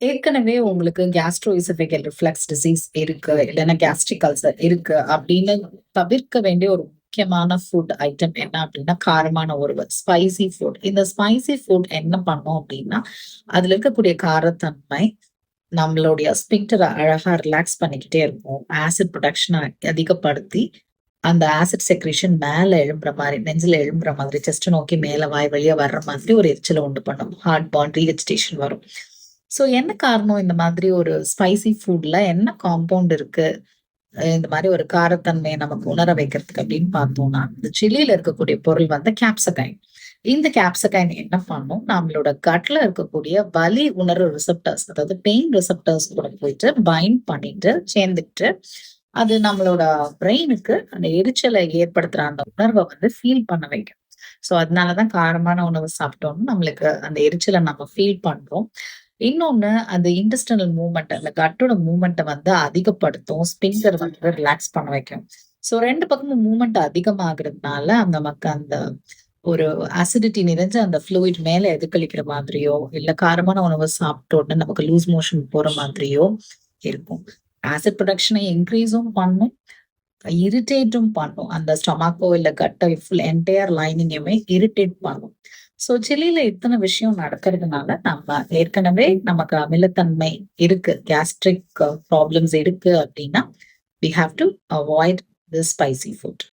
ஏற்கனவே உங்களுக்கு கேஸ்ட்ரோஎசோஃபேகல் reflux disease இருக்கு, இல்லன்னா கேஸ்ட்ரிக் அல்சர் இருக்கு அப்படின்னு தவிர்க்க வேண்டிய ஒரு முக்கியமான ஃபுட் ஐட்டம் என்ன அப்படின்னா, காரமான உணவு, ஸ்பைசி ஃபுட். இந்த ஸ்பைசி ஃபுட் என்ன பண்ணும் அப்படின்னா, அதுல இருக்கக்கூடிய காரத்தன்மை நம்மளுடைய ஸ்பின்க்டர அழகா ரிலாக்ஸ் பண்ணிக்கிட்டே இருக்கும். ஆசிட் புரொடக்ஷன அதிகப்படுத்தி, அந்த ஆசிட் செக்ரீஷன் மேல எழும்புற மாரி, நெஞ்சில எழும்புற மாதிரி, செஸ்ட்ட நோக்கி மேல வாய் வழியா வர்ற மாதிரி ஒரு எரிச்சல உண்டு பண்ணும். ஹார்ட் பர்ன், ரீஹெச்சிடேஷன் வரும். ஸோ என்ன காரணம் இந்த மாதிரி ஒரு ஸ்பைசி ஃபுட்ல என்ன காம்பவுண்ட் இருக்கு? இந்த மாரி ஒரு காரத்தன்மைய நமக்கு உணர வைக்கிறதுக்கு அப்படின்னு பார்த்தோம்னா, இந்த சில்லில இருக்கக்கூடிய பொருள் வந்து கேப்சைகைன். இந்த கேப்சைகைன் என்ன பண்ணும்? நம்மளோட கட்ல இருக்கக்கூடிய வலி உணர்வு ரிசெப்டர்ஸ், அதாவது பெயின் ரிசெப்டர்ஸ் கூட போயிட்டு பைண்ட் பண்ணிட்டு சேர்ந்துட்டு, அது நம்மளோட பிரெயினுக்கு அந்த எரிச்சலை ஏற்படுத்துற அந்த உணர்வ வந்து ஃபீல் பண்ண வைக்கும். ஸோ அதனால தான் காரமான உணவு சாப்பிட்டோம்னா, நம்மளுக்கு அந்த எரிச்சல நம்ம ஃபீல் பண்றோம். இன்னொன்னு அந்த இன்டெஸ்டினல் மூவ்மெண்ட், அந்த கட்டோட மூவ்மெண்ட்ட வந்து அதிகப்படுத்தும். ஸ்பின்க்டர் வந்து ரிலாக்ஸ் பண்ண வைக்கும். ஸோ 2 பக்கமும் மூவ்மெண்ட் அதிகமாகுறதுனால, நமக்கு அந்த ஒரு அசிடிட்டி நிறைஞ்ச அந்த ஃப்ளூயிட் மேல எதிர்கலிக்கிற மாதிரியோ, இல்ல காரமான உணவு சாப்பிட்ட உடனே நமக்கு லூஸ் மோஷன் போற மாதிரியோ இருக்கும். ஆசிட் புரொடக்ஷன இன்கிரீஸும் பண்ணும். இரிட்டேட்டும் பண்ணும். அந்த ஸ்டொமக்கோ இல்ல கட்ட ஃபுல் என்டையர் லைனிங்குமே இரிட்டேட் பண்ணும். ஸோ சில்லில இத்தன விஷயம் நடக்கிறதுனால, நம்ம ஏற்கனவே நமக்கு அமிலத்தன்மை இருக்கு. கேஸ்ட்ரிக் ப்ராப்ளம்ஸ் இருக்கு அப்டின்னா, we have to avoid this spicy food.